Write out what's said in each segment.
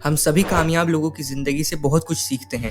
हम सभी कामयाब लोगों की ज़िंदगी से बहुत कुछ सीखते हैं,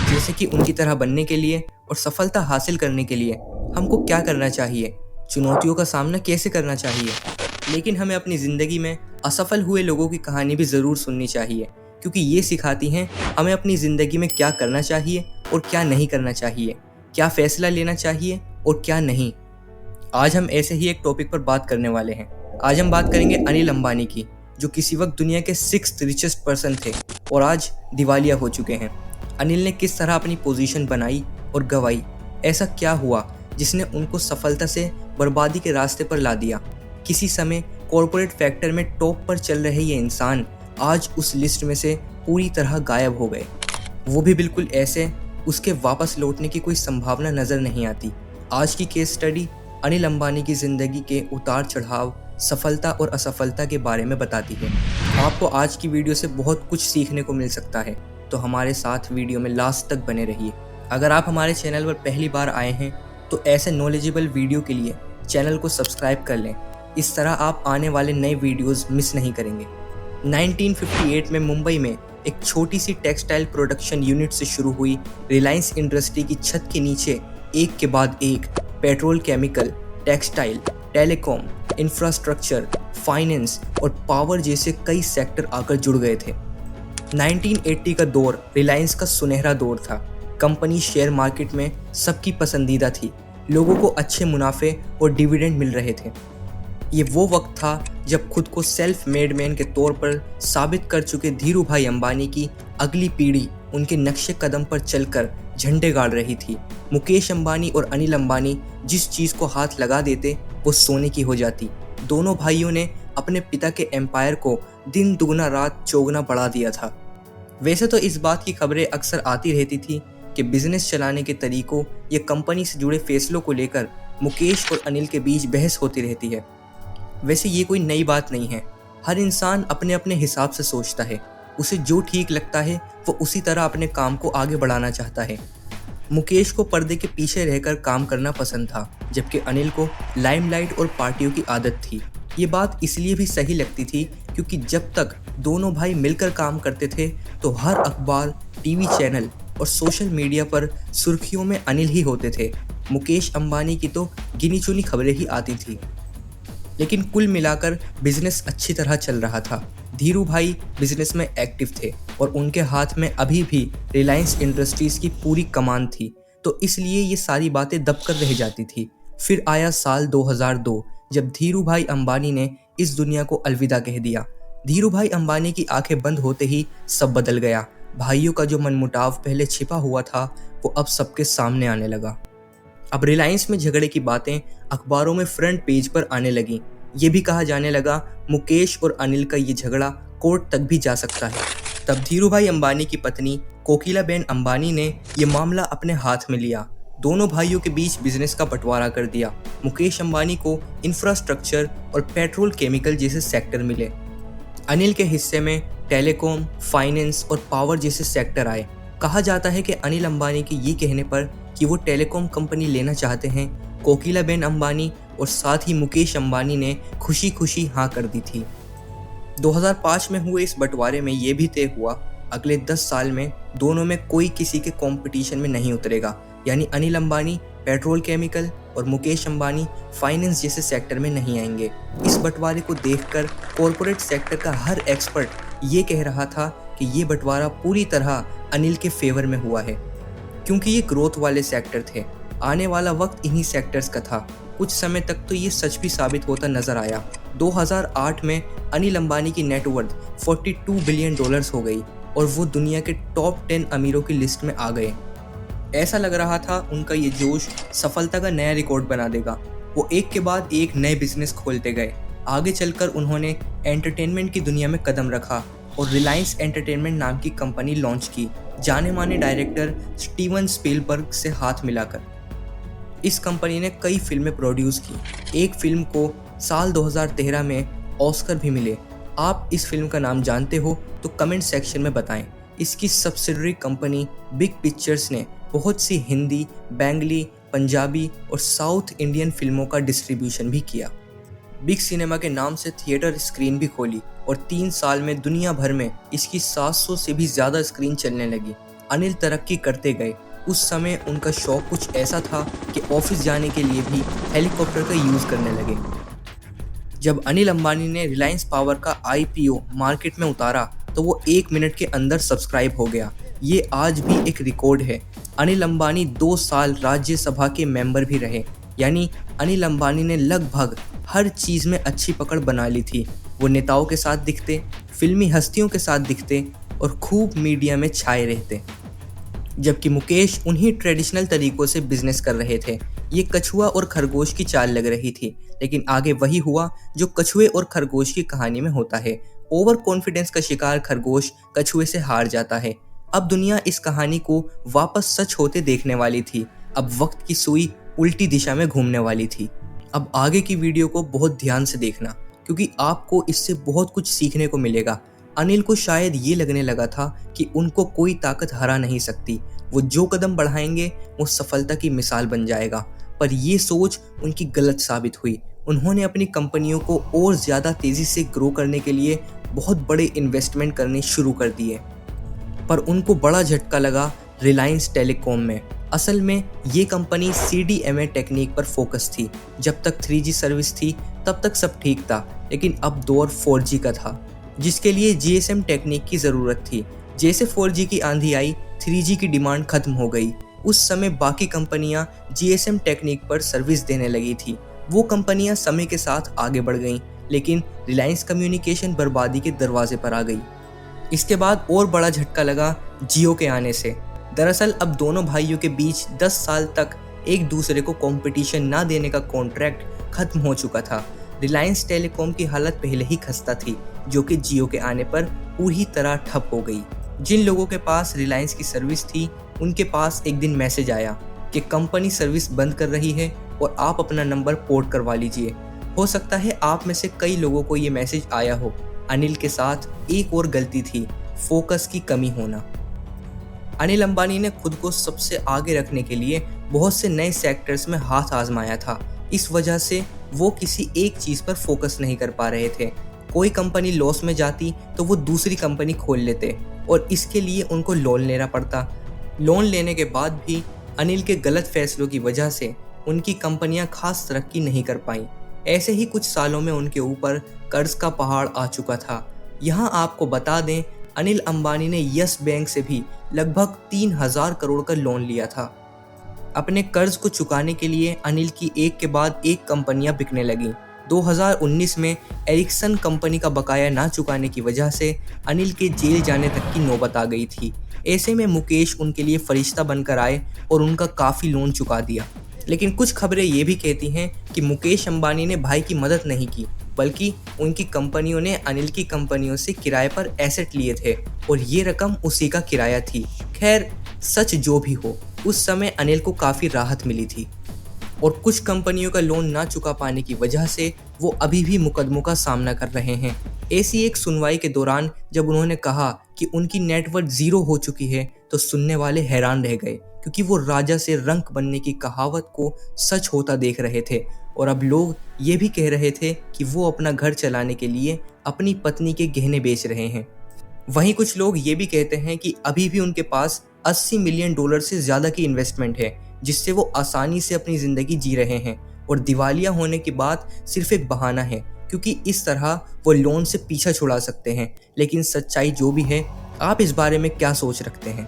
जैसे कि उनकी तरह बनने के लिए और सफलता हासिल करने के लिए हमको क्या करना चाहिए, चुनौतियों का सामना कैसे करना चाहिए। लेकिन हमें अपनी ज़िंदगी में असफल हुए लोगों की कहानी भी ज़रूर सुननी चाहिए, क्योंकि ये सिखाती हैं हमें अपनी ज़िंदगी में क्या करना चाहिए और क्या नहीं करना चाहिए, क्या फ़ैसला लेना चाहिए और क्या नहीं। आज हम ऐसे ही एक टॉपिक पर बात करने वाले हैं। आज हम बात करेंगे अनिल अंबानी की, जो किसी वक्त दुनिया के 6th रिचेस्ट पर्सन थे और आज दिवालिया हो चुके हैं। अनिल ने किस तरह अपनी पोजीशन बनाई और गंवाई, ऐसा क्या हुआ जिसने उनको सफलता से बर्बादी के रास्ते पर ला दिया। किसी समय कॉरपोरेट फैक्टर में टॉप पर चल रहे ये इंसान आज उस लिस्ट में से पूरी तरह गायब हो गए, वो भी बिल्कुल ऐसे उसके वापस लौटने की कोई संभावना नज़र नहीं आती। आज की केस स्टडी अनिल अंबानी की ज़िंदगी के उतार चढ़ाव, सफलता और असफलता के बारे में बताती है। आपको आज की वीडियो से बहुत कुछ सीखने को मिल सकता है, तो हमारे साथ वीडियो में लास्ट तक बने रहिए। अगर आप हमारे चैनल पर पहली बार आए हैं तो ऐसे नॉलेजेबल वीडियो के लिए चैनल को सब्सक्राइब कर लें। इस तरह आप आने वाले नए वीडियोज़ मिस नहीं करेंगे। 1958 में मुंबई में एक छोटी सी टेक्सटाइल प्रोडक्शन यूनिट से शुरू हुई रिलायंस इंडस्ट्री की छत के नीचे एक के बाद एक petrol chemical, textile, telecom, infrastructure, finance और पावर जैसे कई सेक्टर आकर जुड़ गए थे। 1980 का दौर रिलायंस का सुनहरा दौर था। कंपनी शेयर मार्केट में सबकी पसंदीदा थी, लोगों को अच्छे मुनाफे और डिविडेंड मिल रहे थे। ये वो वक्त था जब खुद को सेल्फ मेड मैन के तौर पर साबित कर चुके धीरू भाई अंबानी की अगली पीढ़ी उनके नक्शे कदम पर चलकर झंडे गाड़ रही थी। मुकेश अंबानी और अनिल अंबानी जिस चीज़ को हाथ लगा देते वो सोने की हो जाती। दोनों भाइयों ने अपने पिता के एम्पायर को दिन दुगना रात चौगुना बढ़ा दिया था। वैसे तो इस बात की खबरें अक्सर आती रहती थी कि बिजनेस चलाने के तरीकों या कंपनी से जुड़े फैसलों को लेकर मुकेश और अनिल के बीच बहस होती रहती है। वैसे ये कोई नई बात नहीं है। हर इंसान अपने अपने हिसाब से सोचता है, उसे जो ठीक लगता है वो उसी तरह अपने काम को आगे बढ़ाना चाहता है। मुकेश को पर्दे के पीछे रहकर काम करना पसंद था, जबकि अनिल को लाइमलाइट और पार्टियों की आदत थी। ये बात इसलिए भी सही लगती थी क्योंकि जब तक दोनों भाई मिलकर काम करते थे तो हर अखबार, टीवी चैनल और सोशल मीडिया पर सुर्खियों में अनिल ही होते थे। मुकेश अंबानी की तो गिनी चुनी खबरें ही आती थी। लेकिन कुल मिलाकर बिजनेस अच्छी तरह चल रहा था। धीरू भाई बिजनेस में एक्टिव थे और उनके हाथ में अभी भी रिलायंस इंडस्ट्रीज की पूरी कमान थी, तो इसलिए ये सारी बातें दबकर रह जाती थी। फिर आया साल 2002, जब धीरू भाई अंबानी ने इस दुनिया को अलविदा कह दिया। धीरू भाई अंबानी की आंखें बंद होते ही सब बदल गया। भाइयों का जो मनमुटाव पहले छिपा हुआ था वो अब सबके सामने आने लगा। अब रिलायंस में झगड़े की बातें अखबारों में फ्रंट पेज पर आने लगी। ये भी कहा जाने लगा मुकेश और अनिल का ये झगड़ा कोर्ट तक भी जा सकता है। तब धीरू भाई अंबानी की पत्नी कोकिलाबेन अंबानी ने ये मामला अपने हाथ में लिया। दोनों भाइयों के बीच बिजनेस का बंटवारा कर दिया। मुकेश अंबानी को इंफ्रास्ट्रक्चर और पेट्रोल केमिकल जैसे सेक्टर मिले। अनिल के हिस्से में टेलीकॉम, फाइनेंस और पावर जैसे सेक्टर आए। कहा जाता है कि अनिल अंबानी के ये कहने पर कि वो टेलीकॉम कंपनी लेना चाहते हैं, कोकिलाबेन अंबानी और साथ ही मुकेश अंबानी ने खुशी खुशी हाँ कर दी थी। 2005 में हुए इस बंटवारे में ये भी तय हुआ अगले 10 साल में दोनों में कोई किसी के कंपटीशन में नहीं उतरेगा, यानी अनिल अंबानी पेट्रोल केमिकल और मुकेश अंबानी फाइनेंस जैसे सेक्टर में नहीं आएंगे। इस बंटवारे को देखकर कॉरपोरेट सेक्टर का हर एक्सपर्ट ये कह रहा था कि ये बंटवारा पूरी तरह अनिल के फेवर में हुआ है, क्योंकि ये ग्रोथ वाले सेक्टर थे। आने वाला वक्त इन्हीं सेक्टर्स का था। कुछ समय तक तो ये सच भी साबित होता नजर आया। 2008 में अनिल अंबानी की नेटवर्थ $42 बिलियन हो गई और वो दुनिया के टॉप 10 अमीरों की लिस्ट में आ गए। ऐसा लग रहा था उनका ये जोश सफलता का नया रिकॉर्ड बना देगा। वो एक के बाद एक नए बिजनेस खोलते गए। आगे चलकर उन्होंने एंटरटेनमेंट की दुनिया में कदम रखा और रिलायंस एंटरटेनमेंट नाम की कंपनी लॉन्च की, जाने माने डायरेक्टर स्टीवन स्पीलबर्ग से हाथ मिलाकर। इस कंपनी ने कई फिल्में प्रोड्यूस की। एक फिल्म को साल 2013 में ऑस्कर भी मिले। आप इस फिल्म का नाम जानते हो तो कमेंट सेक्शन में बताएं। इसकी सब्सिडरी कंपनी बिग पिक्चर्स ने बहुत सी हिंदी, बंगाली, पंजाबी और साउथ इंडियन फिल्मों का डिस्ट्रीब्यूशन भी किया। बिग सिनेमा के नाम से थिएटर स्क्रीन भी खोली और 3 साल में दुनिया भर में इसकी 700 से भी ज़्यादा स्क्रीन चलने लगी। अनिल तरक्की करते गए। उस समय उनका शौक कुछ ऐसा था कि ऑफिस जाने के लिए भी हेलीकॉप्टर का यूज़ करने लगे। जब अनिल अंबानी ने रिलायंस पावर का IPO मार्केट में उतारा तो वो 1 मिनट के अंदर सब्सक्राइब हो गया। ये आज भी एक रिकॉर्ड है। अनिल अंबानी 2 साल राज्यसभा के मेंबर भी रहे, यानी अनिल अंबानी ने लगभग हर चीज़ में अच्छी पकड़ बना ली थी। वो नेताओं के साथ दिखते, फिल्मी हस्तियों के साथ दिखते और खूब मीडिया में छाए रहते। जबकि मुकेश उन्हीं ट्रेडिशनल तरीकों से बिजनेस कर रहे थे। ये कछुआ और खरगोश की चाल लग रही थी, लेकिन आगे वही हुआ जो कछुए और खरगोश की कहानी में होता है। ओवर कॉन्फिडेंस का शिकार खरगोश कछुए से हार जाता है। अब दुनिया इस कहानी को वापस सच होते देखने वाली थी। अब वक्त की सुई उल्टी दिशा में घूमने वाली थी। अब आगे की वीडियो को बहुत ध्यान से देखना, क्योंकि आपको इससे बहुत कुछ सीखने को मिलेगा। अनिल को शायद ये लगने लगा था कि उनको कोई ताकत हरा नहीं सकती। वो जो कदम बढ़ाएंगे वो सफलता की मिसाल बन जाएगा। पर ये सोच उनकी गलत साबित हुई। उन्होंने अपनी कंपनियों को और ज़्यादा तेज़ी से ग्रो करने के लिए बहुत बड़े इन्वेस्टमेंट करने शुरू कर दिए। पर उनको बड़ा झटका लगा रिलायंस टेलीकॉम में। असल में ये कंपनी CDMA टेक्निक पर फोकस थी। जब तक 3G सर्विस थी तब तक सब ठीक था, लेकिन अब दौर 4G का था, जिसके लिए GSM टेक्निक की ज़रूरत थी। जैसे 4G की आंधी आई, 3G की डिमांड खत्म हो गई। उस समय बाकी कंपनियां GSM टेक्निक पर सर्विस देने लगी थी। वो कंपनियां समय के साथ आगे बढ़ गईं, लेकिन रिलायंस कम्युनिकेशन बर्बादी के दरवाजे पर आ गई। इसके बाद और बड़ा झटका लगा जियो के आने से। दरअसल अब दोनों भाइयों के बीच 10 साल तक एक दूसरे को कंपटीशन ना देने का कॉन्ट्रैक्ट खत्म हो चुका था। रिलायंस टेलीकॉम की हालत पहले ही खस्ता थी, जो कि जियो के आने पर पूरी तरह ठप हो गई। जिन लोगों के पास रिलायंस की सर्विस थी, उनके पास एक दिन मैसेज आया कि कंपनी सर्विस बंद कर रही है और आप अपना नंबर पोर्ट करवा लीजिए। हो सकता है आप में से कई लोगों को ये मैसेज आया हो। अनिल के साथ एक और गलती थी, फोकस की कमी होना। अनिल अंबानी ने खुद को सबसे आगे रखने के लिए बहुत से नए सेक्टर्स में हाथ आजमाया था। इस वजह से वो किसी एक चीज़ पर फोकस नहीं कर पा रहे थे। कोई कंपनी लॉस में जाती तो वो दूसरी कंपनी खोल लेते, और इसके लिए उनको लोन लेना पड़ता। लोन लेने के बाद भी अनिल के गलत फैसलों की वजह से उनकी कंपनियां खास तरक्की नहीं कर पाईं। ऐसे ही कुछ सालों में उनके ऊपर कर्ज का पहाड़ आ चुका था। यहाँ आपको बता दें, अनिल अंबानी ने यस बैंक से भी लगभग 3000 करोड़ का लोन लिया था। अपने कर्ज को चुकाने के लिए अनिल की एक के बाद एक कंपनियां बिकने लगीं। 2019 में एरिक्सन कंपनी का बकाया ना चुकाने की वजह से अनिल के जेल जाने तक की नौबत आ गई थी। ऐसे में मुकेश उनके लिए फरिश्ता बनकर आए और उनका काफ़ी लोन चुका दिया। लेकिन कुछ खबरें ये भी कहती हैं कि मुकेश अंबानी ने भाई की मदद नहीं की, बल्कि उनकी कंपनियों ने अनिल की कंपनियों से किराए पर एसेट लिए थे और ये रकम उसी का किराया थी। खैर, सच जो भी हो, उस समय अनिल को काफ़ी राहत मिली थी और कुछ कंपनियों का लोन ना चुका पाने की वजह से वो अभी भी मुकदमों का सामना कर रहे हैं। ऐसी एक सुनवाई के दौरान जब उन्होंने कहा कि उनकी नेटवर्थ 0 हो चुकी है, तो सुनने वाले हैरान रह गए, क्योंकि वो राजा से रंक बनने की कहावत को सच होता देख रहे थे। और अब लोग ये भी कह रहे थे कि वो अपना घर चलाने के लिए अपनी पत्नी के गहने बेच रहे हैं। वहीं कुछ लोग ये भी कहते हैं कि अभी भी उनके पास $80 मिलियन से ज़्यादा की इन्वेस्टमेंट है, जिससे वो आसानी से अपनी ज़िंदगी जी रहे हैं, और दिवालिया होने की बात सिर्फ एक बहाना है, क्योंकि इस तरह वो लोन से पीछा छुड़ा सकते हैं। लेकिन सच्चाई जो भी है, आप इस बारे में क्या सोच रखते हैं?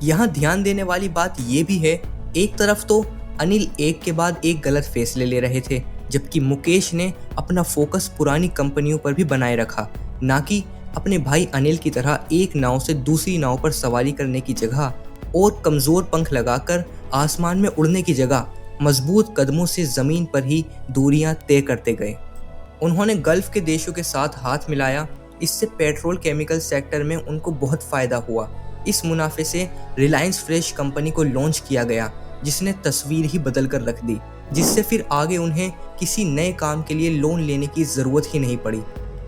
यहाँ ध्यान देने वाली बात ये भी है, एक तरफ तो अनिल एक के बाद एक गलत फैसले ले रहे थे, जबकि मुकेश ने अपना फोकस पुरानी कंपनियों पर भी बनाए रखा, ना कि अपने भाई अनिल की तरह एक नाव से दूसरी नाव पर सवारी करने की जगह और कमज़ोर पंख लगाकर आसमान में उड़ने की जगह मजबूत कदमों से ज़मीन पर ही दूरियां तय करते गए। उन्होंने गल्फ़ के देशों के साथ हाथ मिलाया। इससे पेट्रोल केमिकल सेक्टर में उनको बहुत फ़ायदा हुआ। इस मुनाफे से रिलायंस फ्रेश कंपनी को लॉन्च किया गया, जिसने तस्वीर ही बदल कर रख दी, जिससे फिर आगे उन्हें किसी नए काम के लिए लोन लेने की ज़रूरत ही नहीं पड़ी।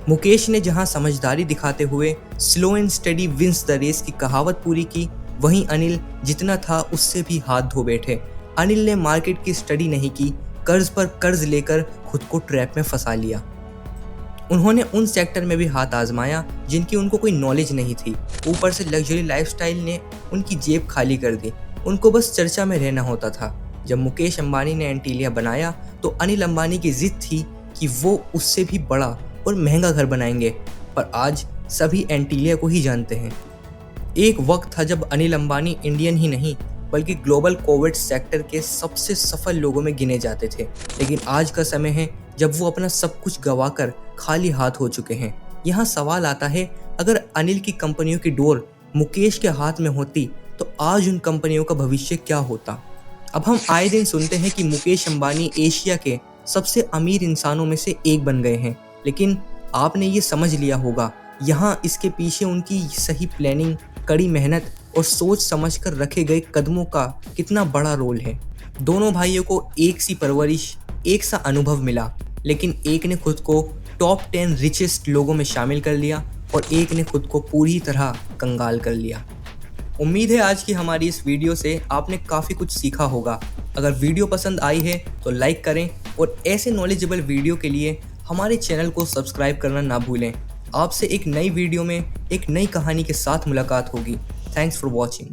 मुकेश ने जहां समझदारी दिखाते हुए slow and steady wins the race की कहावत पूरी की, वहीं अनिल जितना था उससे भी हाथ धो बैठे। अनिल ने मार्केट की स्टडी नहीं की, कर्ज पर कर्ज लेकर खुद को ट्रैप में फंसा लिया। उन्होंने उन सेक्टर में भी हाथ आजमाया जिनकी उनको कोई नॉलेज नहीं थी। ऊपर से लग्जरी लाइफस्टाइल ने उनकी जेब खाली कर दी। उनको बस चर्चा में रहना होता था। जब मुकेश अंबानी ने एंटीलिया बनाया तो अनिल अंबानी की जिद थी कि वो उससे भी बड़ा और महंगा घर बनाएंगे, पर आज सभी एंटीलिया को ही जानते हैं। एक वक्त था जब अनिल अंबानी इंडियन ही नहीं बल्कि ग्लोबल कोविड सेक्टर के सबसे सफल लोगों में गिने जाते थे, लेकिन आज का समय है जब वो अपना सब कुछ गंवाकर खाली हाथ हो चुके हैं। यहाँ सवाल आता है, अगर अनिल की कंपनियों की डोर मुकेश के हाथ में होती तो आज उन कंपनियों का भविष्य क्या होता। अब हम आए दिन सुनते हैं कि मुकेश अंबानी एशिया के सबसे अमीर इंसानों में से एक बन गए हैं, लेकिन आपने ये समझ लिया होगा यहाँ इसके पीछे उनकी सही प्लानिंग, कड़ी मेहनत और सोच समझकर रखे गए कदमों का कितना बड़ा रोल है। दोनों भाइयों को एक सी परवरिश, एक सा अनुभव मिला, लेकिन एक ने खुद को टॉप 10 रिचेस्ट लोगों में शामिल कर लिया और एक ने खुद को पूरी तरह कंगाल कर लिया। उम्मीद है आज की हमारी इस वीडियो से आपने काफ़ी कुछ सीखा होगा। अगर वीडियो पसंद आई है तो लाइक करें और ऐसे नॉलेजेबल वीडियो के लिए हमारे चैनल को सब्सक्राइब करना ना भूलें। आपसे एक नई वीडियो में एक नई कहानी के साथ मुलाकात होगी। Thanks for watching.